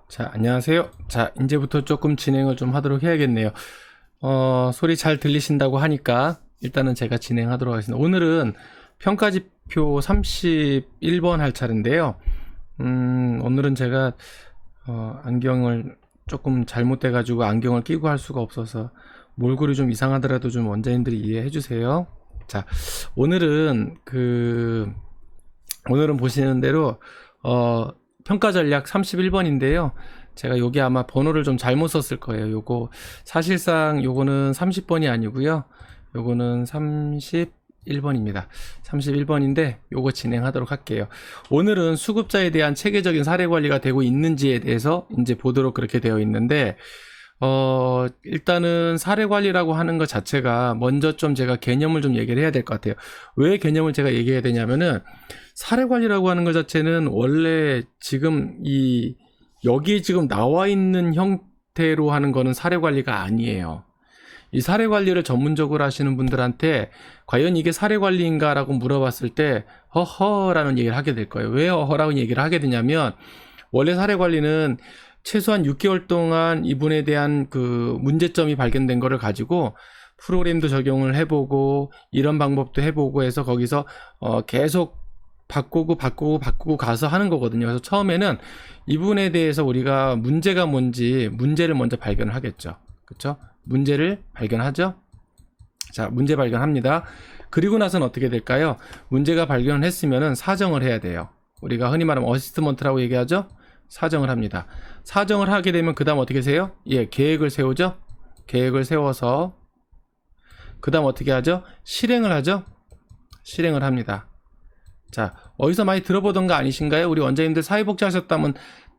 자, 안녕하세요. 자, 이제부터 조금 진행을 좀 하도록 해야겠네요. 소리 잘 들리신다고 하니까 일단은 제가 진행하도록 하겠습니다. 오늘은 평가지표 31번 할 차례인데요. 오늘은 제가 안경을 조금 잘못돼가지고 안경을 끼고 할 수가 없어서 몰골이 좀 이상하더라도 좀 원장님들이 이해해 주세요. 자, 오늘은 오늘은 보시는 대로 평가 전략 31번인데요. 제가 여기 아마 번호를 좀 잘못 썼을 거예요. 요거 사실상 요거는 30번이 아니고요. 요거는 31번입니다. 31번인데 요거 진행하도록 할게요. 오늘은 수급자에 대한 체계적인 사례 관리가 되고 있는지에 대해서 이제 보도록 그렇게 되어 있는데 일단은 사례 관리라고 하는 것 자체가 먼저 좀 제가 개념을 좀 얘기를 해야 될 것 같아요. 왜 개념을 제가 얘기해야 되냐면은 사례 관리라고 하는 것 자체는 원래 지금 여기 지금 나와 있는 형태로 하는 거는 사례 관리가 아니에요. 이 사례 관리를 전문적으로 하시는 분들한테 과연 이게 사례 관리인가 라고 물어봤을 때 허허라는 얘기를 하게 될 거예요. 왜 허허라고 얘기를 하게 되냐면 원래 사례 관리는 최소한 6개월 동안 이분에 대한 그 문제점이 발견된 거를 가지고 프로그램도 적용을 해보고 이런 방법도 해보고 해서 거기서 계속 바꾸고 가서 하는 거거든요. 그래서 처음에는 이분에 대해서 우리가 문제가 뭔지 문제를 먼저 발견을 하겠죠. 그렇죠? 문제를 발견하죠. 자, 문제 발견합니다. 그리고 나서는 어떻게 될까요? 문제가 발견을 했으면은 사정을 해야 돼요. 우리가 흔히 말하면 어시스먼트라고 얘기하죠. 사정을 합니다. 사정을 하게 되면 그 다음 어떻게 세요? 예, 계획을 세우죠. 계획을 세워서 그 다음 어떻게 하죠? 실행을 하죠. 실행을 합니다. 자, 어디서 많이 들어보던 거 아니신가요? 우리 원장님들 사회복지 하셨다면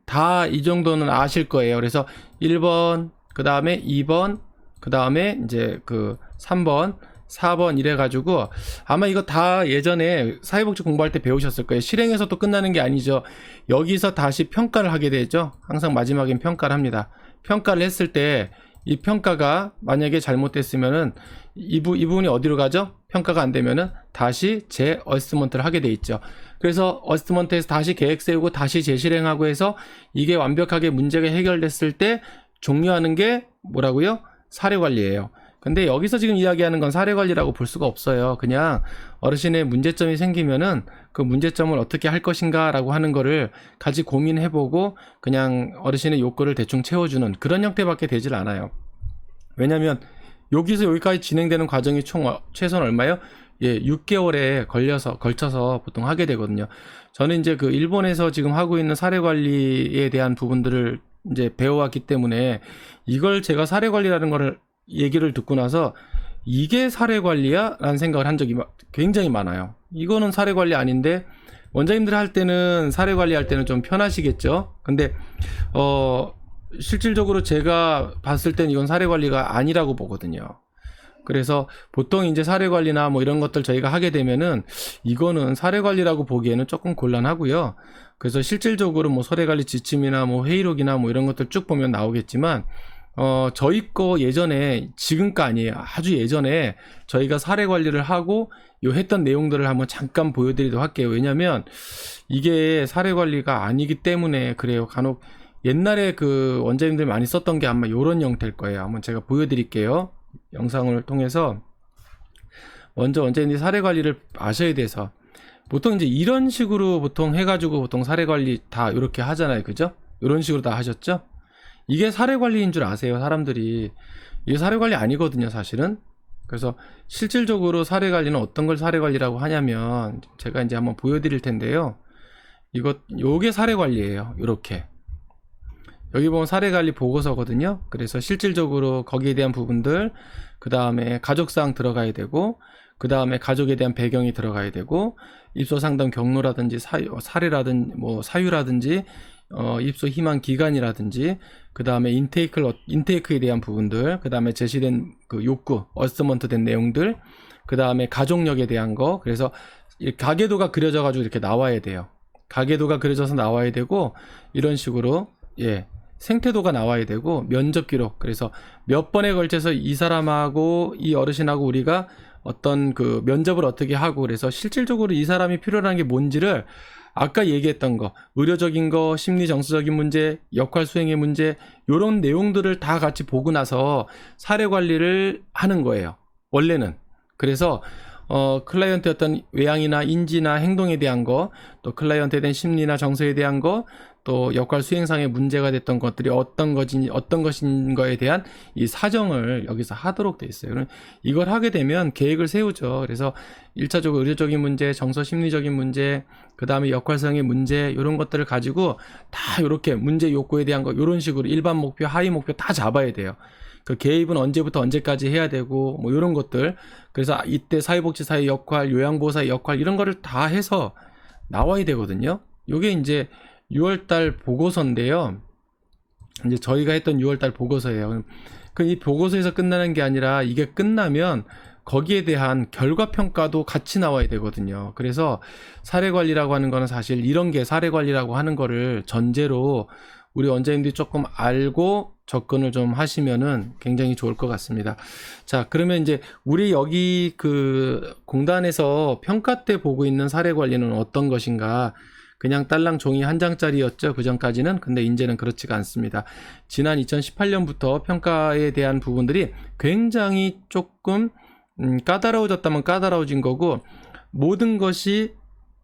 다 이 정도는 아실 거예요. 그래서 1번, 그 다음에 2번, 그 다음에 이제 3번, 4번 이래가지고 아마 이거 다 예전에 사회복지 공부할 때 배우셨을 거예요. 실행해서 또 끝나는 게 아니죠. 여기서 다시 평가를 하게 되죠. 항상 마지막엔 평가를 합니다. 평가를 했을 때 이 평가가 만약에 잘못됐으면은 이 부분이 어디로 가죠? 평가가 안 되면은 다시 재어시스먼트를 하게 돼 있죠. 그래서 어시스먼트에서 다시 계획 세우고 다시 재실행하고 해서 이게 완벽하게 문제가 해결됐을 때 종료하는 게 뭐라고요? 사례 관리예요. 근데 여기서 지금 이야기하는 건 사례 관리라고 볼 수가 없어요. 그냥 어르신의 문제점이 생기면은 그 문제점을 어떻게 할 것인가 라고 하는 거를 같이 고민해보고 그냥 어르신의 욕구를 대충 채워주는 그런 형태밖에 되질 않아요. 왜냐면 여기서 여기까지 진행되는 과정이 총 최소한 얼마요? 예, 6개월에 걸쳐서 보통 하게 되거든요. 저는 이제 일본에서 지금 하고 있는 사례 관리에 대한 부분들을 이제 배워왔기 때문에 이걸 제가 사례 관리라는 거를 얘기를 듣고 나서 이게 사례 관리야? 라는 생각을 한 적이 굉장히 많아요. 이거는 사례 관리 아닌데 원장님들 할 때는 사례 관리할 때는 좀 편하시겠죠. 근데 실질적으로 제가 봤을 땐 이건 사례 관리가 아니라고 보거든요. 그래서 보통 이제 사례 관리나 뭐 이런 것들 저희가 하게 되면은 이거는 사례 관리라고 보기에는 조금 곤란하고요. 그래서 실질적으로 뭐 사례 관리 지침이나 뭐 회의록이나 뭐 이런 것들 쭉 보면 나오겠지만 저희 거 예전에 지금 거 아니에요. 아주 예전에 저희가 사례 관리를 하고 했던 내용들을 한번 잠깐 보여드리도록 할게요. 왜냐면 이게 사례 관리가 아니기 때문에 그래요. 간혹 옛날에 원장님들 많이 썼던 게 아마 요런 형태일 거예요. 한번 제가 보여드릴게요. 영상을 통해서 먼저 원장님들이 사례 관리를 아셔야 돼서 보통 이제 이런 식으로 보통 해가지고 보통 사례 관리 다 이렇게 하잖아요. 그죠? 이런 식으로 다 하셨죠? 이게 사례 관리인 줄 아세요, 사람들이. 이게 사례 관리 아니거든요, 사실은. 그래서 실질적으로 사례 관리는 어떤 걸 사례 관리라고 하냐면 제가 이제 한번 보여드릴 텐데요. 요게 사례 관리예요. 요렇게. 여기 보면 사례 관리 보고서거든요. 그래서 실질적으로 거기에 대한 부분들, 그 다음에 가족사항 들어가야 되고, 그 다음에 가족에 대한 배경이 들어가야 되고, 입소 상담 경로라든지 사례라든지 뭐 사유라든지 입소 희망 기간이라든지 그 다음에 인테이크에 대한 부분들, 그 다음에 제시된 욕구, 어시스먼트 된 내용들, 그 다음에 가족력에 대한 거. 그래서 가계도가 그려져 가지고 이렇게 나와야 돼요. 가계도가 그려져서 나와야 되고 이런 식으로 생태도가 나와야 되고 면접 기록. 그래서 몇 번에 걸쳐서 이 사람하고 이 어르신하고 우리가 어떤 면접을 어떻게 하고 그래서 실질적으로 이 사람이 필요한 게 뭔지를 아까 얘기했던 거, 의료적인 거, 심리 정서적인 문제, 역할 수행의 문제, 요런 내용들을 다 같이 보고 나서 사례 관리를 하는 거예요. 원래는. 그래서 클라이언트의 어떤 외향이나 인지나 행동에 대한 거, 또 클라이언트에 대한 심리나 정서에 대한 거, 또 역할 수행상의 문제가 됐던 것들이 어떤 것인 거에 대한 이 사정을 여기서 하도록 돼 있어요. 그럼 이걸 하게 되면 계획을 세우죠. 그래서 1차적으로 의료적인 문제, 정서 심리적인 문제, 그 다음에 역할 수행의 문제, 이런 것들을 가지고 다 이렇게 문제 욕구에 대한 거, 이런 식으로 일반 목표, 하위 목표 다 잡아야 돼요. 그 개입은 언제부터 언제까지 해야 되고, 뭐 이런 것들. 그래서 이때 사회복지사의 역할, 요양보호사의 역할, 이런 거를 다 해서 나와야 되거든요. 요게 이제 6월달 보고서인데요. 이제 저희가 했던 6월달 보고서예요. 이 보고서에서 끝나는 게 아니라 이게 끝나면 거기에 대한 결과 평가도 같이 나와야 되거든요. 그래서 사례 관리라고 하는 거는 사실 이런 게 사례 관리라고 하는 거를 전제로 우리 원장님들이 조금 알고 접근을 좀 하시면은 굉장히 좋을 것 같습니다. 자, 그러면 이제 우리 여기 그 공단에서 평가 때 보고 있는 사례 관리는 어떤 것인가? 그냥 딸랑 종이 한 장짜리였죠. 그 전까지는. 근데 이제는 그렇지가 않습니다. 지난 2018년부터 평가에 대한 부분들이 굉장히 조금 까다로워졌다면 까다로워진 거고, 모든 것이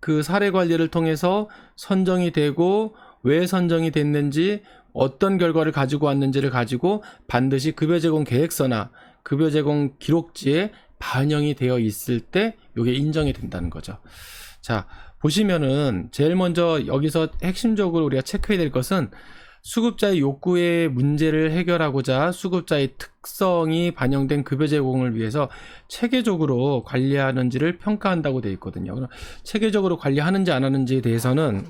그 사례 관리를 통해서 선정이 되고, 왜 선정이 됐는지, 어떤 결과를 가지고 왔는지를 가지고 반드시 급여 제공 계획서나 급여 제공 기록지에 반영이 되어 있을 때 이게 인정이 된다는 거죠. 자, 보시면은 제일 먼저 여기서 핵심적으로 우리가 체크해야 될 것은 수급자의 욕구의 문제를 해결하고자 수급자의 특성이 반영된 급여 제공을 위해서 체계적으로 관리하는지를 평가한다고 되어 있거든요. 그럼 체계적으로 관리하는지 안 하는지에 대해서는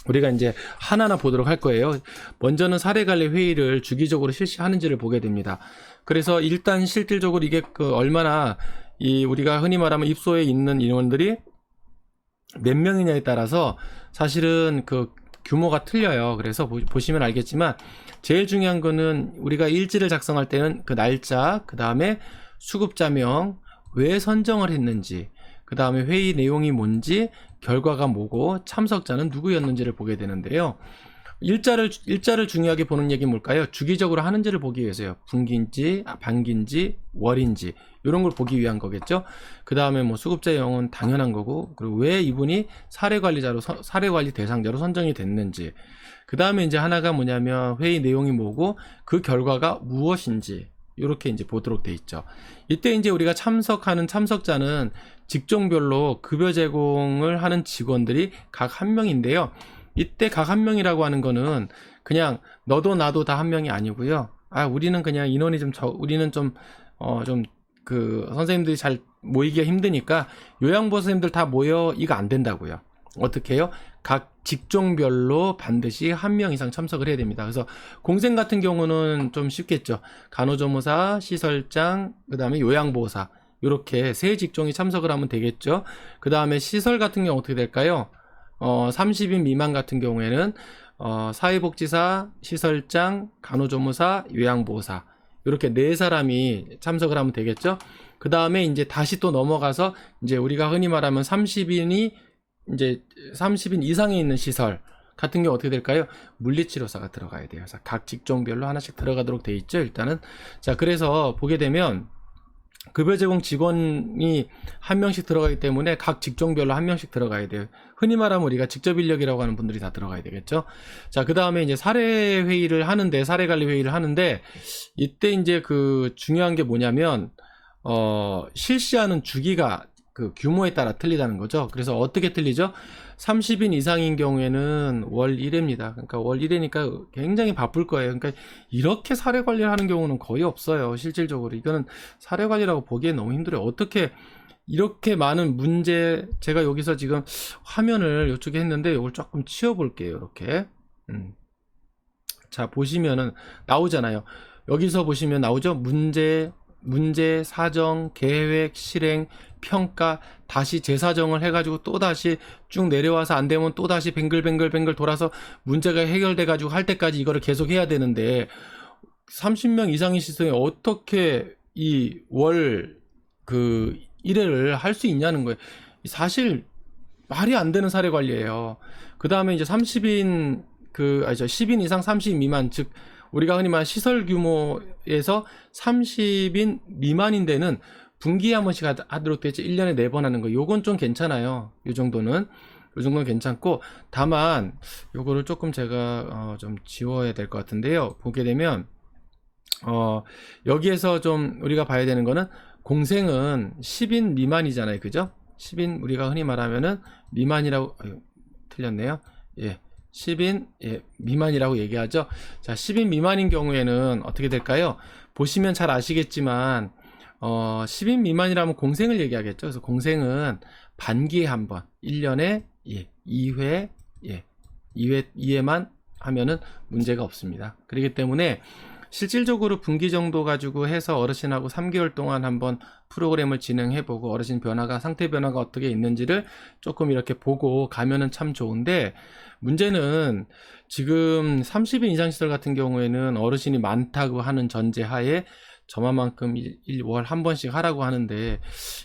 우리가 이제 하나하나 보도록 할 거예요. 먼저는 사례 관리 회의를 주기적으로 실시하는지를 보게 됩니다. 그래서 일단 실질적으로 이게 얼마나 우리가 흔히 말하면 입소에 있는 인원들이 몇 명이냐에 따라서 사실은 그 규모가 틀려요. 그래서 보시면 알겠지만 제일 중요한 거는 우리가 일지를 작성할 때는 그 날짜, 그 다음에 수급자명, 왜 선정을 했는지, 그 다음에 회의 내용이 뭔지, 결과가 뭐고, 참석자는 누구였는지를 보게 되는데요. 일자를 중요하게 보는 얘기는 뭘까요? 주기적으로 하는지를 보기 위해서요. 분기인지, 반기인지, 월인지, 이런 걸 보기 위한 거겠죠. 그 다음에 뭐 수급자 영은 당연한 거고, 그리고 왜 이분이 사례관리 대상자로 선정이 됐는지, 그 다음에 이제 하나가 뭐냐면 회의 내용이 뭐고, 그 결과가 무엇인지, 이렇게 이제 보도록 돼 있죠. 이때 이제 우리가 참석하는 참석자는 직종별로 급여 제공을 하는 직원들이 각 한 명인데요. 이때 각 한 명이라고 하는 거는 그냥 너도 나도 다 한 명이 아니고요. 우리는 그냥 인원이 우리는 선생님들이 잘 모이기가 힘드니까 요양보호 선생님들 다 모여, 이거 안 된다고요. 어떻게 해요? 각 직종별로 반드시 한 명 이상 참석을 해야 됩니다. 그래서 공생 같은 경우는 좀 쉽겠죠. 간호조무사, 시설장, 그 다음에 요양보호사, 이렇게 세 직종이 참석을 하면 되겠죠. 그 다음에 시설 같은 경우 어떻게 될까요? 30인 미만 같은 경우에는 사회복지사, 시설장, 간호조무사, 요양보호사, 이렇게 네 사람이 참석을 하면 되겠죠. 그 다음에 이제 다시 또 넘어가서 이제 우리가 흔히 말하면 30인 이상에 있는 시설 같은 경우 어떻게 될까요? 물리치료사가 들어가야 돼요. 그래서 각 직종별로 하나씩 들어가도록 돼 있죠, 일단은. 자, 그래서 보게 되면 급여 제공 직원이 한 명씩 들어가기 때문에 각 직종별로 한 명씩 들어가야 돼요. 흔히 말하면 우리가 직접 인력이라고 하는 분들이 다 들어가야 되겠죠. 자, 그 다음에 이제 사례 관리 회의를 하는데, 이때 이제 그 중요한 게 뭐냐면, 실시하는 주기가 그 규모에 따라 틀리다는 거죠. 그래서 어떻게 틀리죠? 30인 이상인 경우에는 월 1회입니다. 그러니까 월 1회니까 굉장히 바쁠 거예요. 그러니까 이렇게 사례 관리를 하는 경우는 거의 없어요. 실질적으로. 이거는 사례 관리라고 보기엔 너무 힘들어요. 어떻게 이렇게 많은 문제, 제가 여기서 지금 화면을 이쪽에 했는데 이걸 조금 치워볼게요. 이렇게. 자, 보시면은 나오잖아요. 여기서 보시면 나오죠? 문제, 사정, 계획, 실행, 평가, 다시 재사정을 해가지고 또다시 쭉 내려와서 안 되면 또다시 뱅글뱅글 돌아서 문제가 해결돼가지고 할 때까지 이거를 계속 해야 되는데, 30명 이상의 시스템에 어떻게 이 월 1회를 할 수 있냐는 거예요. 사실 말이 안 되는 사례 관리예요. 그 다음에 이제 10인 이상 30인 미만, 즉 우리가 흔히 말하는 시설 규모에서 30인 미만인 데는 분기에 한 번씩 하도록 되지 1년에 4번 하는 거, 요건 좀 괜찮아요. 요 정도는 괜찮고, 다만 요거를 조금 제가 좀 지워야 될 것 같은데요. 보게 되면 여기에서 좀 우리가 봐야 되는 거는, 공생은 10인 미만이잖아요. 그죠? 10인, 우리가 흔히 말하면은 미만이라고, 틀렸네요. 예. 10인 미만이라고 얘기하죠. 자, 10인 미만인 경우에는 어떻게 될까요? 보시면 잘 아시겠지만 10인 미만이라면 공생을 얘기하겠죠. 그래서 공생은 반기에 한 번, 1년에 2회, 2회만 하면은 문제가 없습니다. 그렇기 때문에 실질적으로 분기 정도 가지고 해서 어르신하고 3개월 동안 한번 프로그램을 진행해보고 어르신 변화가, 상태 변화가 어떻게 있는지를 조금 이렇게 보고 가면은 참 좋은데, 문제는 지금 30인 이상 시설 같은 경우에는 어르신이 많다고 하는 전제하에 저만큼 1월 한 번씩 하라고 하는데,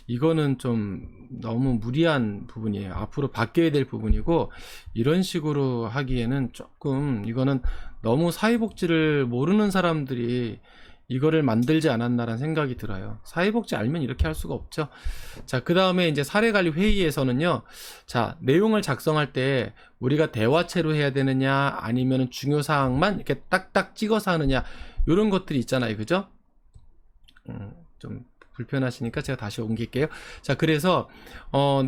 이거는 좀 너무 무리한 부분이에요. 앞으로 바뀌어야 될 부분이고, 이런 식으로 하기에는 조금, 이거는 너무 사회복지를 모르는 사람들이 이거를 만들지 않았나라는 생각이 들어요. 사회복지 알면 이렇게 할 수가 없죠. 자, 그 다음에 이제 사례관리 회의에서는요, 자, 내용을 작성할 때 우리가 대화체로 해야 되느냐, 아니면 중요사항만 이렇게 딱딱 찍어서 하느냐, 이런 것들이 있잖아요. 그죠? 좀 불편하시니까 제가 다시 옮길게요. 자, 그래서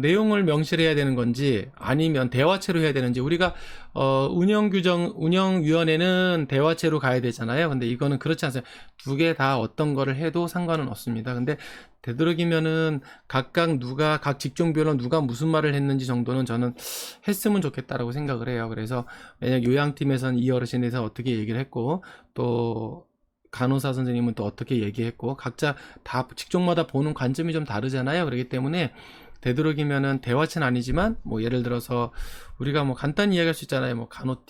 내용을 명시해야 되는 건지 아니면 대화체로 해야 되는지, 우리가 운영위원회는 대화체로 가야 되잖아요. 근데 이거는 그렇지 않습니다. 두 개 다 어떤 거를 해도 상관은 없습니다. 근데 되도록이면은 각 직종별로 누가 무슨 말을 했는지 정도는 저는 했으면 좋겠다라고 생각을 해요. 그래서 만약 요양팀에서는 이 어르신에 대해서 어떻게 얘기를 했고, 또 간호사 선생님은 또 어떻게 얘기했고, 각자 다 직종마다 보는 관점이 좀 다르잖아요. 그렇기 때문에 되도록이면은 대화체는 아니지만, 뭐 예를 들어서 우리가 뭐 간단히 이야기할 수 있잖아요. 뭐 간호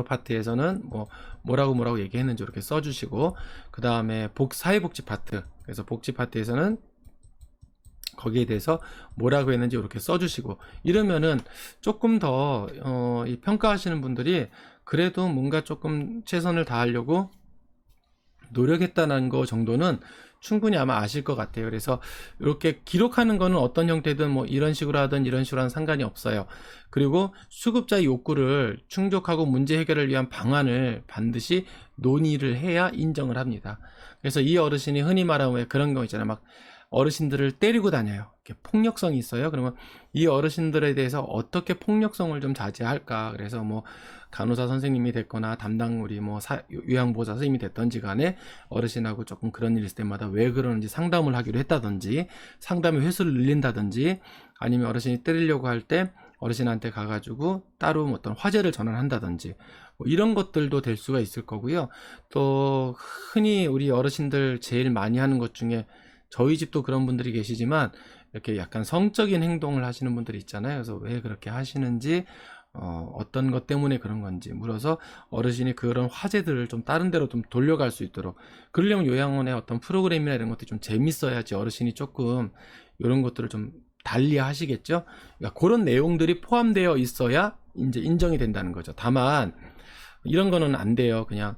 파트에서는 뭐라고 얘기했는지 이렇게 써주시고, 그 다음에 사회복지 파트, 그래서 복지 파트에서는 거기에 대해서 뭐라고 했는지 이렇게 써주시고, 이러면은 조금 더 이 평가하시는 분들이 그래도 뭔가 조금 최선을 다하려고 노력했다는 거 정도는 충분히 아마 아실 것 같아요. 그래서 이렇게 기록하는 거는 어떤 형태든 뭐 이런 식으로 하든 이런 식으로 하는 상관이 없어요. 그리고 수급자의 욕구를 충족하고 문제 해결을 위한 방안을 반드시 논의를 해야 인정을 합니다. 그래서 이 어르신이 흔히 말하면 그런 거 있잖아요. 막 어르신들을 때리고 다녀요. 이렇게 폭력성이 있어요. 그러면 이 어르신들에 대해서 어떻게 폭력성을 좀 자제할까? 그래서 뭐 간호사 선생님이 됐거나 담당 우리 요양보호사 선생님이 됐던지 간에 어르신하고 조금 그런 일 있을 때마다 왜 그러는지 상담을 하기로 했다든지, 상담의 횟수를 늘린다든지, 아니면 어르신이 때리려고 할 때 어르신한테 가가지고 따로 어떤 화제를 전환한다든지, 뭐 이런 것들도 될 수가 있을 거고요. 또 흔히 우리 어르신들 제일 많이 하는 것 중에, 저희 집도 그런 분들이 계시지만 이렇게 약간 성적인 행동을 하시는 분들이 있잖아요. 그래서 왜 그렇게 하시는지, 어떤 것 때문에 그런 건지 물어서 어르신이 그런 화제들을 좀 다른 데로 좀 돌려갈 수 있도록, 그러려면 요양원의 어떤 프로그램이나 이런 것들이 좀 재밌어야지 어르신이 조금 이런 것들을 좀 달리 하시겠죠. 그러니까 그런 내용들이 포함되어 있어야 이제 인정이 된다는 거죠. 다만 이런 거는 안 돼요. 그냥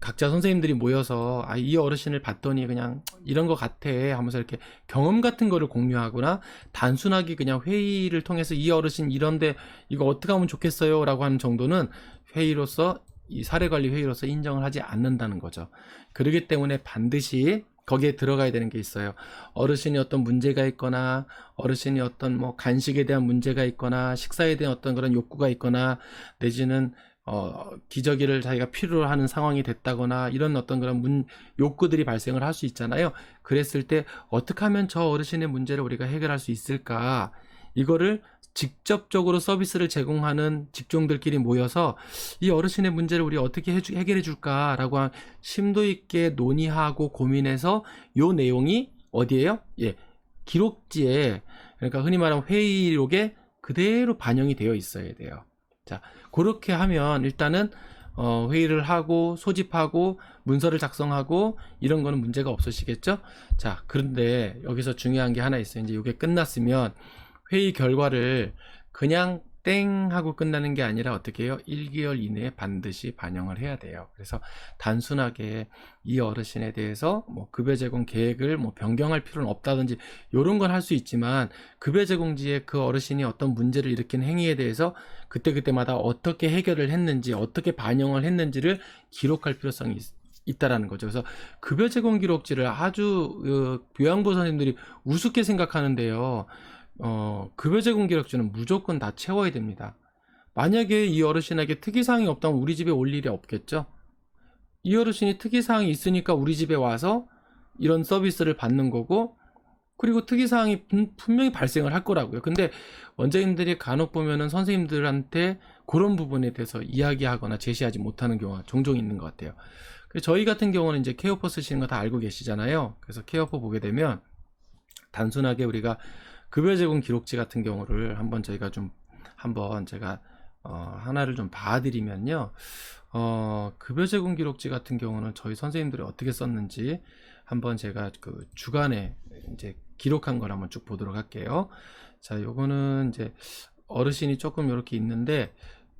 각자 선생님들이 모여서 이 어르신을 봤더니 그냥 이런 거 같아 하면서 이렇게 경험 같은 거를 공유하거나, 단순하게 그냥 회의를 통해서 이 어르신 이런데 이거 어떻게 하면 좋겠어요 라고 하는 정도는 회의로서, 이 사례관리 회의로서 인정을 하지 않는다는 거죠. 그렇기 때문에 반드시 거기에 들어가야 되는 게 있어요. 어르신이 어떤 문제가 있거나, 어르신이 어떤 뭐 간식에 대한 문제가 있거나, 식사에 대한 어떤 그런 욕구가 있거나, 내지는 기저귀를 자기가 필요로 하는 상황이 됐다거나, 이런 어떤 그런 욕구들이 발생을 할 수 있잖아요. 그랬을 때 어떻게 하면 저 어르신의 문제를 우리가 해결할 수 있을까? 이거를 직접적으로 서비스를 제공하는 직종들끼리 모여서 이 어르신의 문제를 우리 어떻게 해결해 줄까라고 심도 있게 논의하고 고민해서, 요 내용이 어디에요? 기록지에, 그러니까 흔히 말하는 회의록에 그대로 반영이 되어 있어야 돼요. 자, 그렇게 하면 일단은 회의를 하고 소집하고 문서를 작성하고 이런 거는 문제가 없으시겠죠? 자, 그런데 여기서 중요한 게 하나 있어요. 이제 이게 끝났으면 회의 결과를 그냥 땡 하고 끝나는 게 아니라 어떻게 해요? 1개월 이내에 반드시 반영을 해야 돼요. 그래서 단순하게 이 어르신에 대해서 뭐 급여 제공 계획을 뭐 변경할 필요는 없다든지 이런 건 할 수 있지만, 급여 제공지에 그 어르신이 어떤 문제를 일으킨 행위에 대해서 그때그때마다 어떻게 해결을 했는지, 어떻게 반영을 했는지를 기록할 필요성이 있다라는 거죠. 그래서 급여 제공 기록지를 아주 요양보 선생님들이 우습게 생각하는데요. 급여 제공 기록지는 무조건 다 채워야 됩니다. 만약에 이 어르신에게 특이사항이 없다면 우리 집에 올 일이 없겠죠. 이 어르신이 특이사항이 있으니까 우리 집에 와서 이런 서비스를 받는 거고, 그리고 특이사항이 분명히 발생을 할 거라고요. 근데 원장님들이 간혹 보면은 선생님들한테 그런 부분에 대해서 이야기하거나 제시하지 못하는 경우가 종종 있는 것 같아요. 그래서 저희 같은 경우는 이제 케어포 쓰시는 거 다 알고 계시잖아요. 그래서 케어포 보게 되면 단순하게 우리가 급여 제공 기록지 같은 경우를 한번 저희가 좀 한번 제가 하나를 좀 봐드리면요. 급여 제공 기록지 같은 경우는 저희 선생님들이 어떻게 썼는지 한번 제가 그 주간에 이제 기록한 걸 한번 쭉 보도록 할게요. 자, 요거는 이제 어르신이 조금 이렇게 있는데,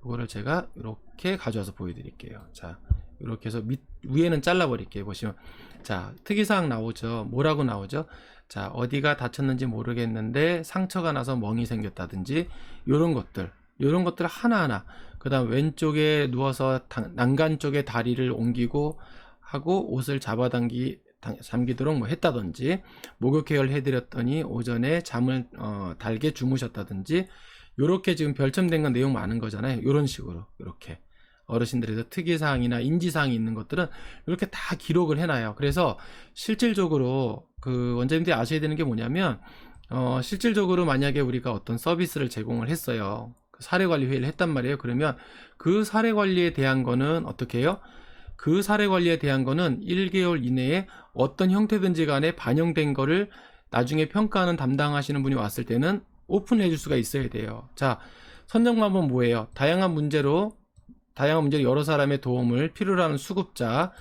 요거를 제가 이렇게 가져와서 보여드릴게요. 자, 이렇게 해서 위에는 잘라버릴게요. 보시면, 자, 특이사항 나오죠. 뭐라고 나오죠? 자, 어디가 다쳤는지 모르겠는데 상처가 나서 멍이 생겼다든지 요런 것들 하나하나, 그 다음 왼쪽에 누워서 난간 쪽에 다리를 옮기고 하고 옷을 잠기도록 뭐 했다든지, 목욕케어를 해드렸더니 오전에 잠을 달게 주무셨다든지, 요렇게 지금 별첨된 건 내용 많은 거잖아요. 요런 식으로 이렇게 어르신들에서 특이사항이나 인지사항이 있는 것들은 이렇게 다 기록을 해놔요. 그래서 실질적으로 그 원장님들이 아셔야 되는 게 뭐냐면, 실질적으로 만약에 우리가 어떤 서비스를 제공을 했어요. 사례관리 회의를 했단 말이에요. 그러면 그 사례관리에 대한 거는 어떻게 해요? 그 사례관리에 대한 거는 1개월 이내에 어떤 형태든지 간에 반영된 거를 나중에 평가하는 담당하시는 분이 왔을 때는 오픈해 줄 수가 있어야 돼요. 자, 선정 방법은 뭐예요? 다양한 문제로 여러 사람의 도움을 필요로 하는 수급자,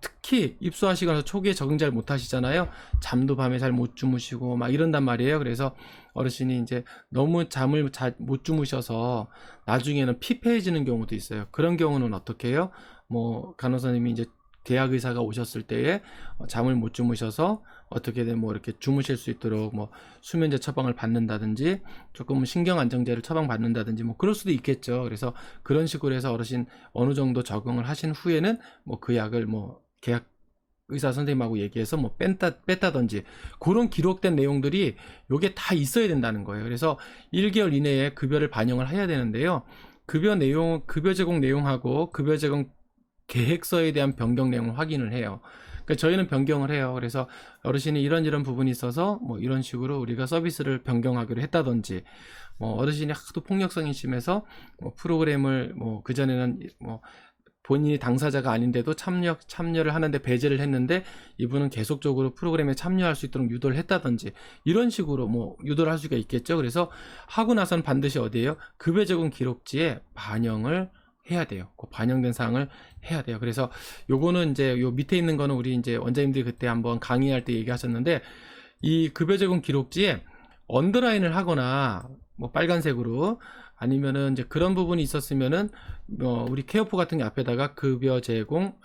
특히 입소하시거나 초기에 적응 잘 못하시잖아요. 잠도 밤에 잘 못 주무시고 막 이런단 말이에요. 그래서 어르신이 이제 너무 잠을 잘 못 주무셔서 나중에는 피폐해지는 경우도 있어요. 그런 경우는 어떻게 해요? 뭐 간호사님이 이제 계약 의사가 오셨을 때에 잠을 못 주무셔서 어떻게든 뭐 이렇게 주무실 수 있도록 뭐 수면제 처방을 받는다든지, 조금 신경 안정제를 처방 받는다든지 뭐 그럴 수도 있겠죠. 그래서 그런 식으로 해서 어르신 어느 정도 적응을 하신 후에는 뭐 그 약을 뭐 계약 의사 선생님하고 얘기해서 뭐 뺐다든지, 그런 기록된 내용들이 요게 다 있어야 된다는 거예요. 그래서 1개월 이내에 급여를 반영을 해야 되는데요. 급여 제공 내용하고 급여 제공 계획서에 대한 변경 내용을 확인을 해요. 그러니까 저희는 변경을 해요. 그래서 어르신이 이런 부분이 있어서 뭐 이런 식으로 우리가 서비스를 변경하기로 했다든지, 뭐 어르신이 하도 폭력성이 심해서 뭐 프로그램을 뭐 그전에는 뭐 본인이 당사자가 아닌데도 참여를 하는데 배제를 했는데 이분은 계속적으로 프로그램에 참여할 수 있도록 유도를 했다든지, 이런 식으로 뭐 유도를 할 수가 있겠죠. 그래서 하고 나서는 반드시 어디에요? 급여 제공 기록지에 반영을 해야 돼요. 그 반영된 사항을 해야 돼요. 그래서 요거는 이제 요 밑에 있는 거는 우리 이제 원장님들이 그때 한번 강의할 때 얘기하셨는데, 이 급여 제공 기록지에 언더라인을 하거나 뭐 빨간색으로, 아니면은 이제 그런 부분이 있었으면은 우리 케어포 같은 게 앞에다가 급여 제공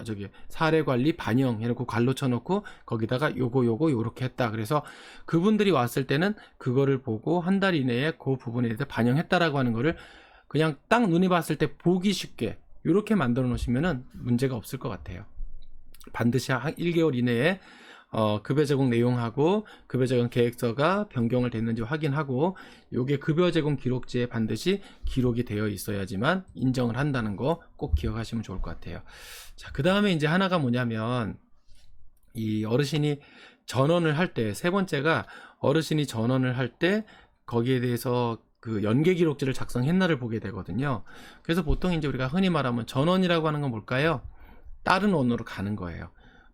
사례 관리 반영 해놓고 괄로 쳐놓고 거기다가 요렇게 했다. 그래서 그분들이 왔을 때는 그거를 보고 한 달 이내에 그 부분에 대해서 반영했다라고 하는 거를 그냥 딱 눈이 봤을 때 보기 쉽게 이렇게 만들어 놓으시면은 문제가 없을 것 같아요. 반드시 1개월 이내에 급여 제공 내용하고 급여 제공 계획서가 변경을 됐는지 확인하고, 요게 급여 제공 기록지에 반드시 기록이 되어 있어야지만 인정을 한다는 거 꼭 기억하시면 좋을 것 같아요. 자, 그 다음에 이제 하나가 뭐냐면, 이 어르신이 전원을 할 때, 세 번째가 어르신이 전원을 할 때 거기에 대해서 그 연계 기록지를 작성했나를 보게 되거든요. 그래서 보통 이제 우리가 흔히 말하면 전원이라고 하는 건 뭘까요? 다른 원으로 가는 거예요.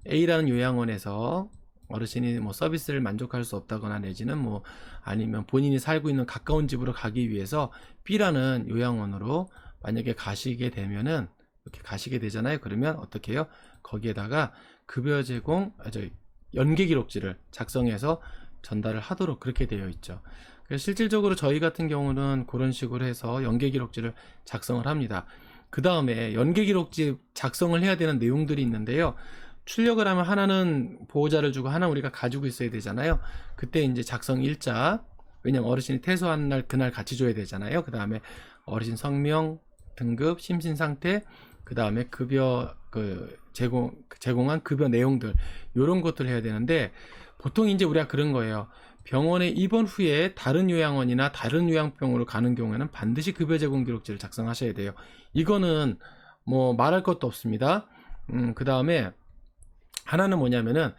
A라는 요양원에서 어르신이 뭐 서비스를 만족할 수 없다거나, 내지는 뭐 아니면 본인이 살고 있는 가까운 집으로 가기 위해서 B라는 요양원으로 만약에 가시게 되면은, 이렇게 가시게 되잖아요. 그러면 어떻게 해요? 거기에다가 급여 제공 연계 기록지를 작성해서 전달을 하도록 그렇게 되어 있죠. 그래서 실질적으로 저희 같은 경우는 그런 식으로 해서 연계기록지를 작성을 합니다. 그 다음에 연계기록지 작성을 해야 되는 내용들이 있는데요. 출력을 하면 하나는 보호자를 주고 하나는 우리가 가지고 있어야 되잖아요. 그때 이제 작성 일자, 왜냐면 어르신이 퇴소한 날 그날 같이 줘야 되잖아요. 그 다음에 어르신 성명, 등급, 심신 상태, 그 다음에 급여 제공한 급여 내용들, 요런 것들 해야 되는데, 보통 이제 우리가 그런 거예요. 병원에 입원 후에 다른 요양원이나 다른 요양병원으로 가는 경우에는 반드시 급여 제공 기록지를 작성하셔야 돼요. 이거는 뭐 말할 것도 없습니다. 그 다음에 하나는 뭐냐면은,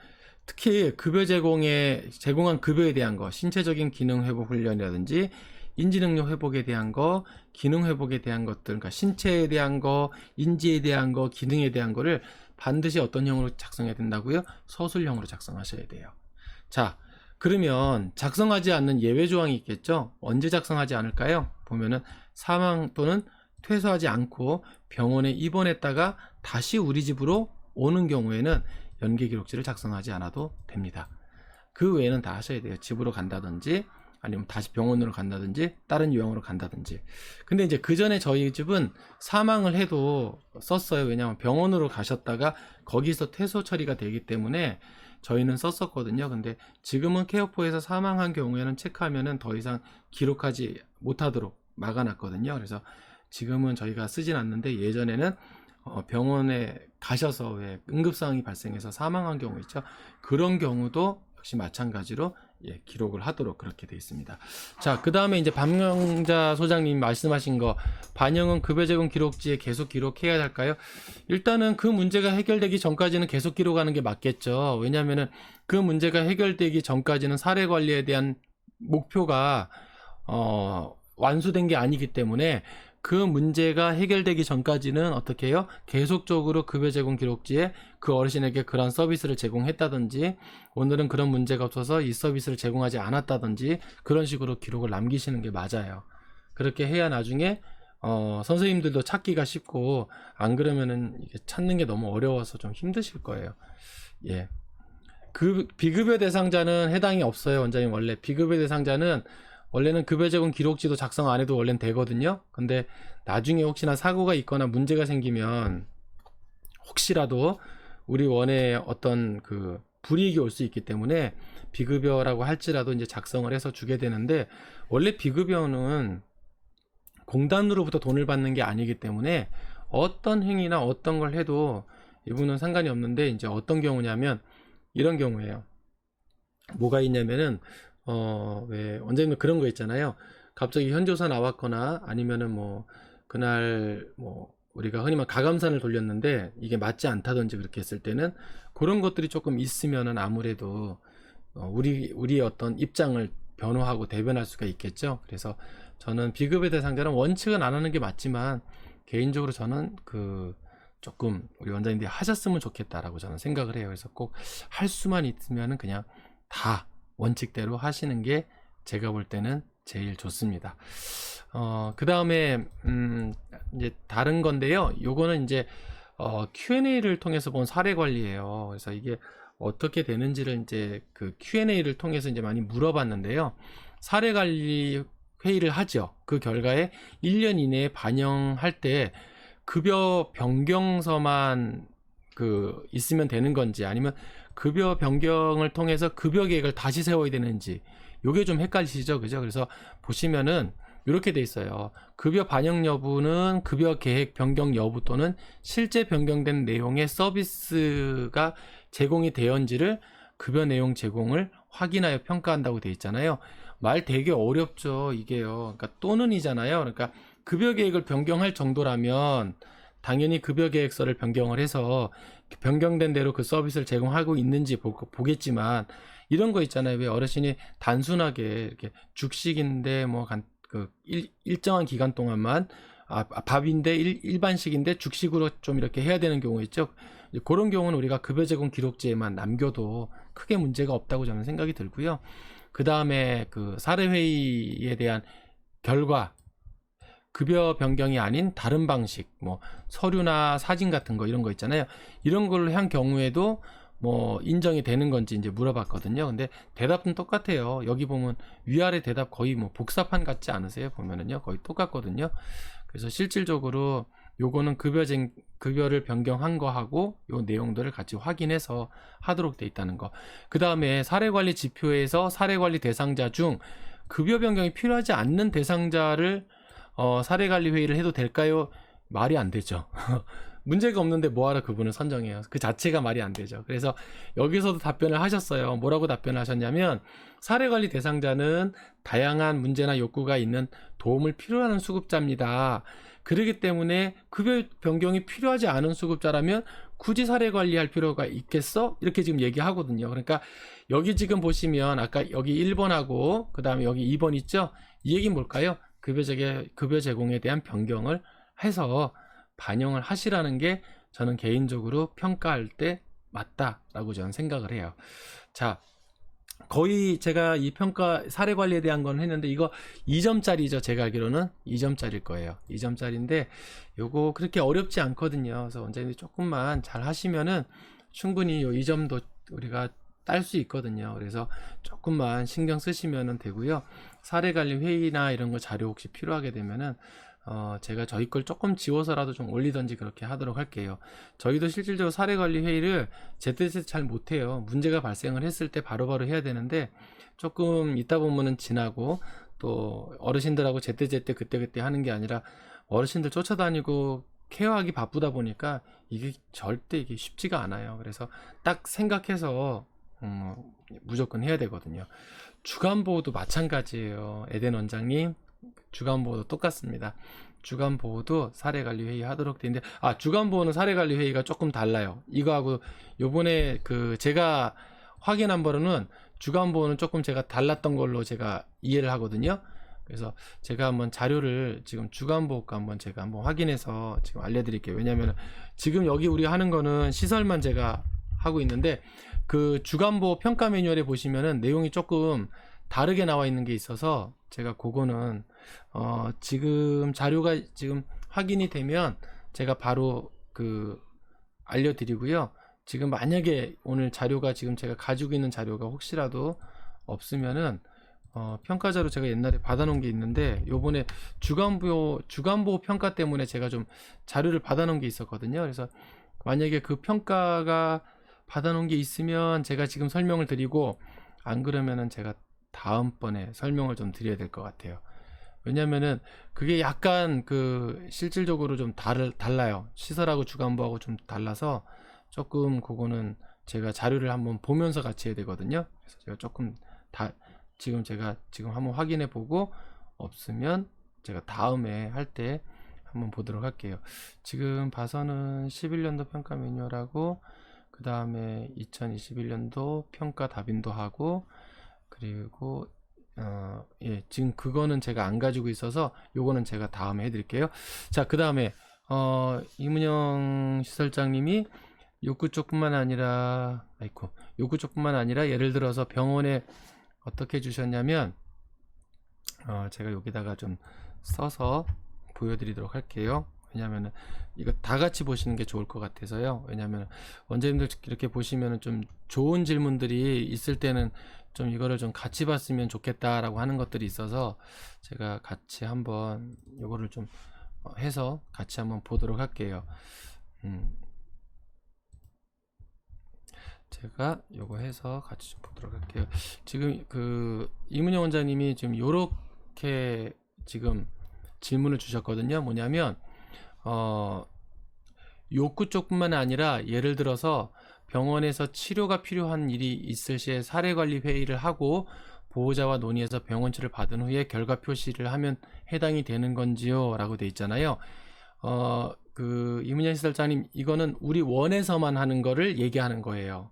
특히 급여 제공한 급여에 대한 거, 신체적인 기능 회복 훈련이라든지 인지 능력 회복에 대한 거, 기능 회복에 대한 것들, 그러니까 신체에 대한 거, 인지에 대한 거, 기능에 대한 거를 반드시 어떤 형으로 작성해야 된다고요? 서술형으로 작성하셔야 돼요. 자, 그러면 작성하지 않는 예외 조항이 있겠죠? 언제 작성하지 않을까요? 보면은 사망 또는 퇴소하지 않고 병원에 입원했다가 다시 우리 집으로 오는 경우에는 연계기록지를 작성하지 않아도 됩니다. 그 외에는 다 하셔야 돼요. 집으로 간다든지 아니면 다시 병원으로 간다든지 다른 요양으로 간다든지. 근데 이제 그 전에 저희 집은 사망을 해도 썼어요. 왜냐하면 병원으로 가셨다가 거기서 퇴소 처리가 되기 때문에 저희는 썼었거든요. 근데 지금은 케어포에서 사망한 경우에는 체크하면은 더 이상 기록하지 못하도록 막아놨거든요. 그래서 지금은 저희가 쓰진 않는데, 예전에는 병원에 가셔서 왜 응급상황이 발생해서 사망한 경우 있죠. 그런 경우도 역시 마찬가지로 기록을 하도록 그렇게 되어 있습니다. 자, 그 다음에 이제 박명자 소장님 말씀하신 거, 반영은 급여 제공 기록지에 계속 기록해야 할까요? 일단은 그 문제가 해결되기 전까지는 계속 기록하는 게 맞겠죠. 왜냐하면은 그 문제가 해결되기 전까지는 사례 관리에 대한 목표가 완수된 게 아니기 때문에 그 문제가 해결되기 전까지는 어떻게 해요? 계속적으로 급여 제공 기록지에 그 어르신에게 그런 서비스를 제공했다든지, 오늘은 그런 문제가 없어서 이 서비스를 제공하지 않았다든지, 그런 식으로 기록을 남기시는 게 맞아요. 그렇게 해야 나중에 선생님들도 찾기가 쉽고, 안 그러면은 이게 찾는 게 너무 어려워서 좀 힘드실 거예요. 예. 비급여 대상자는 해당이 없어요. 원장님, 원래 비급여 대상자는 원래는 급여 제공 기록지도 작성 안 해도 원래는 되거든요. 근데 나중에 혹시나 사고가 있거나 문제가 생기면 혹시라도 우리 원에 어떤 그 불이익이 올 수 있기 때문에 비급여라고 할지라도 이제 작성을 해서 주게 되는데, 원래 비급여는 공단으로부터 돈을 받는 게 아니기 때문에 어떤 행위나 어떤 걸 해도 이분은 상관이 없는데, 이제 어떤 경우냐면 이런 경우예요. 뭐가 있냐면은 왜 원장님 그런 거 있잖아요. 갑자기 현조사 나왔거나 아니면은 뭐 그날 뭐 우리가 흔히 말 가감산을 돌렸는데 이게 맞지 않다든지 그렇게 했을 때는 그런 것들이 조금 있으면은 아무래도 우리의 어떤 입장을 변호하고 대변할 수가 있겠죠. 그래서 저는 비급여 대상자는 원칙은 안 하는 게 맞지만, 개인적으로 저는 조금 우리 원장님들이 하셨으면 좋겠다라고 저는 생각을 해요. 그래서 꼭 할 수만 있으면은 그냥 다 원칙대로 하시는 게 제가 볼 때는 제일 좋습니다. 그 다음에 이제 다른 건데요. 요거는 이제 Q&A를 통해서 본 사례 관리예요. 그래서 이게 어떻게 되는지를 이제 그 Q&A를 통해서 이제 많이 물어봤는데요. 사례 관리 회의를 하죠. 그 결과에 1년 이내에 반영할 때 급여 변경서만 있으면 되는 건지, 아니면 급여 변경을 통해서 급여 계획을 다시 세워야 되는지, 요게 좀 헷갈리시죠? 그죠? 그래서 보시면은 이렇게 돼 있어요. 급여 반영 여부는 급여 계획 변경 여부 또는 실제 변경된 내용의 서비스가 제공이 되었는지를 급여 내용 제공을 확인하여 평가한다고 돼 있잖아요. 말 되게 어렵죠, 이게요. 그러니까 또는이잖아요. 그러니까 급여 계획을 변경할 정도라면 당연히 급여 계획서를 변경을 해서 변경된 대로 그 서비스를 제공하고 있는지 보겠지만, 이런 거 있잖아요. 왜 어르신이 단순하게 이렇게 죽식인데 뭐 일정한 기간 동안만 밥인데 일반식인데 죽식으로 좀 이렇게 해야 되는 경우 있죠. 그런 경우는 우리가 급여 제공 기록지에만 남겨도 크게 문제가 없다고 저는 생각이 들고요. 그 다음에 그 사례 회의에 대한 결과, 급여 변경이 아닌 다른 방식, 뭐 서류나 사진 같은 거 이런 거 있잖아요. 이런 걸로 한 경우에도 뭐 인정이 되는 건지 이제 물어봤거든요. 근데 대답은 똑같아요. 여기 보면 위아래 대답 거의 뭐 복사판 같지 않으세요? 보면은요, 거의 똑같거든요. 그래서 실질적으로 요거는 급여를 변경한 거하고 요 내용들을 같이 확인해서 하도록 돼 있다는 거. 그 다음에 사례관리 지표에서 사례관리 대상자 중 급여 변경이 필요하지 않는 대상자를 사례관리 회의를 해도 될까요? 말이 안 되죠. 문제가 없는데 뭐하러 그분을 선정해요. 그 자체가 말이 안 되죠. 그래서 여기서도 답변을 하셨어요. 뭐라고 답변을 하셨냐면, 사례관리 대상자는 다양한 문제나 욕구가 있는 도움을 필요로 하는 수급자입니다. 그렇기 때문에 급여 변경이 필요하지 않은 수급자라면 굳이 사례관리할 필요가 있겠어? 이렇게 지금 얘기하거든요. 그러니까 여기 지금 보시면 아까 여기 1번하고 그 다음에 여기 2번 있죠? 이 얘기는 뭘까요? 급여 제공에 대한 변경을 해서 반영을 하시라는 게 저는 개인적으로 평가할 때 맞다라고 저는 생각을 해요. 자, 거의 제가 이 평가 사례 관리에 대한 건 했는데 이거 2점짜리죠. 제가 알기로는 2점짜리일 거예요. 2점짜리인데 요거 그렇게 어렵지 않거든요. 그래서 원장님이 조금만 잘 하시면은 충분히 요 2점도 우리가 딸 수 있거든요. 그래서 조금만 신경 쓰시면 되고요. 사례 관리 회의나 이런 거 자료 혹시 필요하게 되면은 제가 저희 걸 조금 지워서라도 좀 올리던지 그렇게 하도록 할게요. 저희도 실질적으로 사례관리 회의를 제때제때 잘 못해요. 문제가 발생을 했을 때 바로바로 해야 되는데 조금 있다 보면은 지나고 또 어르신들하고 제때제때 그때그때 하는 게 아니라 어르신들 쫓아다니고 케어하기 바쁘다 보니까 이게 절대 이게 쉽지가 않아요. 그래서 딱 생각해서 무조건 해야 되거든요. 주간보호도 마찬가지예요. 에덴 원장님. 주간보호도 똑같습니다. 주간보호도 사례관리회의 하도록 되어 있는데, 주간보호는 사례관리회의가 조금 달라요. 이거하고 요번에 제가 확인한 바로는 주간보호는 조금 제가 달랐던 걸로 제가 이해를 하거든요. 그래서 제가 한번 자료를 지금 주간보호과 한번 제가 한번 확인해서 지금 알려드릴게요. 왜냐면 지금 여기 우리가 하는 거는 시설만 제가 하고 있는데 그 주간보호 평가 매뉴얼에 보시면은 내용이 조금 다르게 나와 있는 게 있어서 제가 그거는 지금 자료가 지금 확인이 되면 제가 바로 알려드리고요. 지금 만약에 오늘 자료가 지금 제가 가지고 있는 자료가 혹시라도 없으면은 평가자로 제가 옛날에 받아놓은 게 있는데 요번에 주간보호 평가 때문에 제가 좀 자료를 받아놓은 게 있었거든요. 그래서 만약에 그 평가가 받아놓은 게 있으면 제가 지금 설명을 드리고, 안 그러면은 제가 다음번에 설명을 좀 드려야 될 것 같아요. 왜냐면은 그게 약간 실질적으로 좀 달라요. 시설하고 주간보하고 좀 달라서 조금 그거는 제가 자료를 한번 보면서 같이 해야 되거든요. 그래서 제가 조금 제가 지금 한번 확인해 보고 없으면 제가 다음에 할 때 한번 보도록 할게요. 지금 봐서는 11년도 평가 매뉴얼하고 그 다음에 2021년도 평가 답인도 하고, 그리고 지금 그거는 제가 안 가지고 있어서 요거는 제가 다음에 해드릴게요. 자, 그 다음에 이문영 시설장님이 욕구 쪽뿐만 아니라 예를 들어서 병원에 어떻게 주셨냐면 제가 여기다가 좀 써서 보여드리도록 할게요. 왜냐면은 이거 다 같이 보시는 게 좋을 것 같아서요. 왜냐면 원장님들 이렇게 보시면은 좀 좋은 질문들이 있을 때는 좀 이거를 좀 같이 봤으면 좋겠다라고 하는 것들이 있어서 제가 같이 한번 이거를 좀 해서 같이 한번 보도록 할게요. 제가 요거 해서 같이 좀 보도록 할게요. 지금 이문영 원장님이 지금 요렇게 지금 질문을 주셨거든요. 뭐냐면 욕구 쪽뿐만 아니라 예를 들어서 병원에서 치료가 필요한 일이 있을 시에 사례관리 회의를 하고 보호자와 논의해서 병원치를 받은 후에 결과 표시를 하면 해당이 되는 건지요? 라고 돼 있잖아요. 이문영 시설장님, 이거는 우리 원에서만 하는 거를 얘기하는 거예요.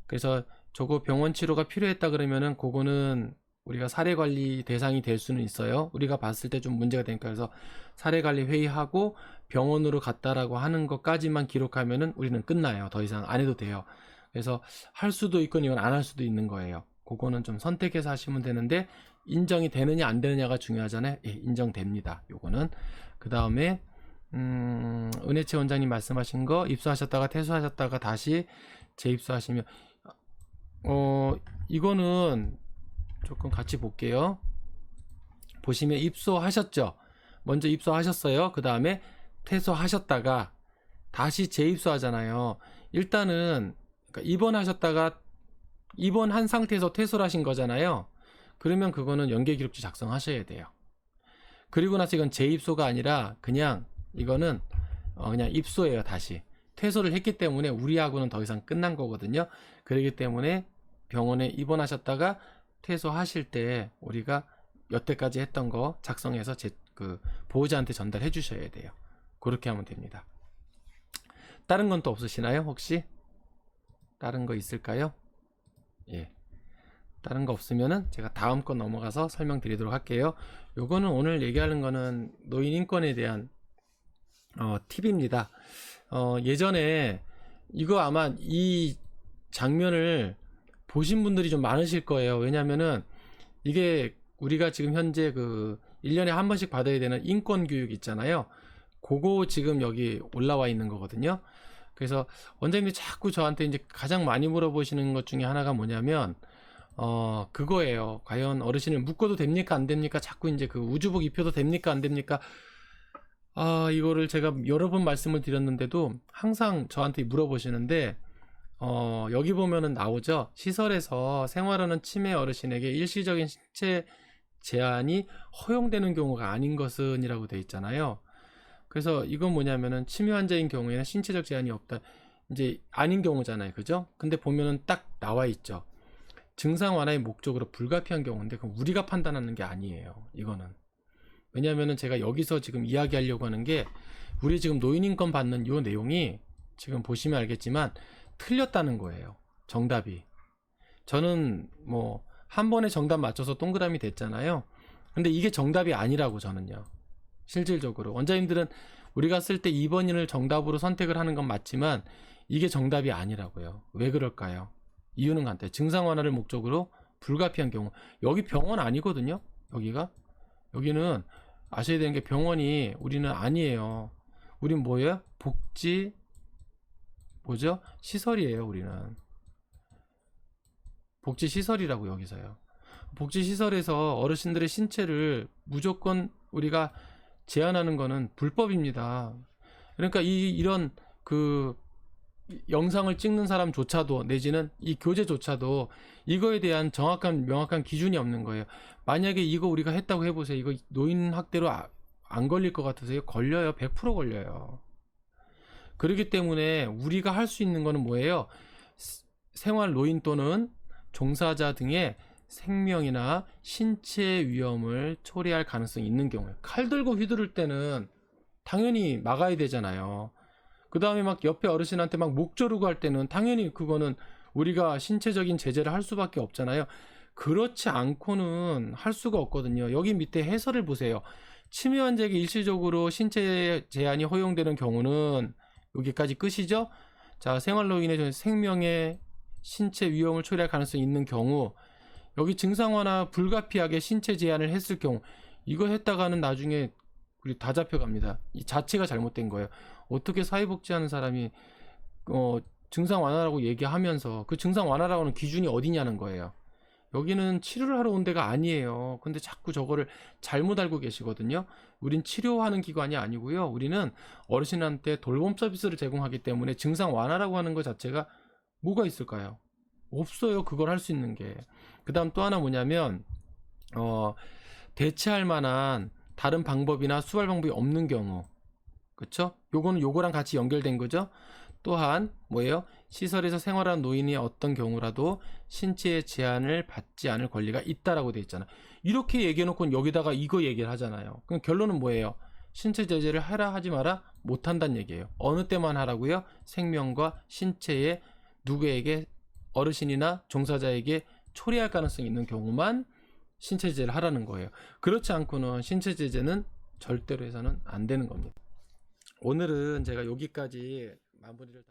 그래서 저거 병원 치료가 필요했다 그러면은 그거는 우리가 사례관리 대상이 될 수는 있어요. 우리가 봤을 때 좀 문제가 되니까. 그래서 사례관리 회의하고 병원으로 갔다라고 하는 것까지만 기록하면은 우리는 끝나요. 더 이상 안 해도 돼요. 그래서 할 수도 있고 이건 안 할 수도 있는 거예요. 그거는 좀 선택해서 하시면 되는데, 인정이 되느냐 안 되느냐가 중요하잖아요. 예, 인정됩니다. 요거는. 그 다음에 은혜채 원장님 말씀하신 거, 입소하셨다가 퇴소하셨다가 다시 재입소하시면 이거는 조금 같이 볼게요. 보시면 입소하셨죠. 먼저 입소하셨어요. 그 다음에 퇴소하셨다가 다시 재입소하잖아요. 일단은 그러니까 입원하셨다가 입원한 상태에서 퇴소를 하신 거잖아요. 그러면 그거는 연계기록지 작성하셔야 돼요. 그리고 나서 이건 재입소가 아니라 그냥 이거는 그냥 입소예요. 다시 퇴소를 했기 때문에 우리하고는 더 이상 끝난 거거든요. 그렇기 때문에 병원에 입원하셨다가 퇴소하실 때 우리가 여태까지 했던 거 작성해서 그 보호자한테 전달해 주셔야 돼요. 그렇게 하면 됩니다. 다른 건 또 없으시나요? 혹시? 다른 거 있을까요? 예. 다른 거 없으면은 제가 다음 거 넘어가서 설명드리도록 할게요. 요거는 오늘 얘기하는 거는 노인 인권에 대한 팁입니다. 예전에 이거 아마 이 장면을 보신 분들이 좀 많으실 거예요. 왜냐면은 이게 우리가 지금 현재 그 1년에 한 번씩 받아야 되는 인권 교육 있잖아요. 그거 지금 여기 올라와 있는 거거든요. 그래서 원장님이 자꾸 저한테 이제 가장 많이 물어보시는 것 중에 하나가 뭐냐면 그거예요. 과연 어르신을 묶어도 됩니까 안 됩니까? 자꾸 이제 그 우주복 입혀도 됩니까 안 됩니까? 이거를 제가 여러 번 말씀을 드렸는데도 항상 저한테 물어보시는데 여기 보면은 나오죠. 시설에서 생활하는 치매 어르신에게 일시적인 신체 제한이 허용되는 경우가 아닌 것은 이라고 돼 있잖아요. 그래서 이건 뭐냐면은 치매 환자인 경우에는 신체적 제한이 없다. 이제 아닌 경우잖아요. 그죠? 근데 보면은 딱 나와 있죠. 증상 완화의 목적으로 불가피한 경우인데 그럼 우리가 판단하는 게 아니에요. 이거는. 왜냐면은 제가 여기서 지금 이야기하려고 하는 게 우리 지금 노인인권 받는 요 내용이 지금 보시면 알겠지만 틀렸다는 거예요. 정답이. 저는 뭐 한 번에 정답 맞춰서 동그라미 됐잖아요. 근데 이게 정답이 아니라고 저는요. 실질적으로 원장님들은 우리가 쓸 때 2번인을 정답으로 선택을 하는 건 맞지만 이게 정답이 아니라고요. 왜 그럴까요? 이유는 간단해요. 증상 완화를 목적으로 불가피한 경우. 여기 병원 아니거든요. 여기는 아셔야 되는 게 병원이 우리는 아니에요. 우린 뭐예요? 복지 뭐죠? 시설이에요. 우리는 복지시설이라고 여기서요. 복지시설에서 어르신들의 신체를 무조건 우리가 제한하는 거는 불법입니다. 그러니까 이런 그 영상을 찍는 사람조차도 내지는 이 교재조차도 이거에 대한 정확한 명확한 기준이 없는 거예요. 만약에 이거 우리가 했다고 해보세요. 이거 노인 학대로 안 걸릴 것 같으세요? 걸려요. 100% 걸려요. 그렇기 때문에 우리가 할 수 있는 거는 뭐예요? 생활 노인 또는 종사자 등의 생명이나 신체 위험을 초래할 가능성이 있는 경우에 칼 들고 휘두를 때는 당연히 막아야 되잖아요. 그 다음에 막 옆에 어르신한테 막 목 조르고 할 때는 당연히 그거는 우리가 신체적인 제재를 할 수밖에 없잖아요. 그렇지 않고는 할 수가 없거든요. 여기 밑에 해설을 보세요. 치매 환자에게 일시적으로 신체 제한이 허용되는 경우는 여기까지 끝이죠. 자, 생활노인의 생명에 신체 위험을 초래할 가능성이 있는 경우 여기 증상 완화 불가피하게 신체 제한을 했을 경우 이거 했다가는 나중에 우리 다 잡혀갑니다. 이 자체가 잘못된 거예요. 어떻게 사회복지하는 사람이 증상 완화라고 얘기하면서 그 증상 완화라고 하는 기준이 어디냐는 거예요. 여기는 치료를 하러 온 데가 아니에요. 근데 자꾸 저거를 잘못 알고 계시거든요. 우린 치료하는 기관이 아니고요. 우리는 어르신한테 돌봄 서비스를 제공하기 때문에 증상 완화라고 하는 것 자체가 뭐가 있을까요? 없어요. 그걸 할 수 있는 게. 그 다음 또 하나 뭐냐면 대체할 만한 다른 방법이나 수발 방법이 없는 경우, 그쵸? 요거는 요거랑 같이 연결된 거죠. 또한 뭐예요? 시설에서 생활하는 노인이 어떤 경우라도 신체의 제한을 받지 않을 권리가 있다라고 돼 있잖아. 이렇게 얘기해놓고 여기다가 이거 얘기를 하잖아요. 그럼 결론은 뭐예요? 신체 제재를 하라 하지 마라 못한다는 얘기예요. 어느 때만 하라고요? 생명과 신체에 누구에게 어르신이나 종사자에게 초래할 가능성이 있는 경우만 신체 제재를 하라는 거예요. 그렇지 않고는 신체 제재는 절대로 해서는 안 되는 겁니다. 오늘은 제가 여기까지 마무리를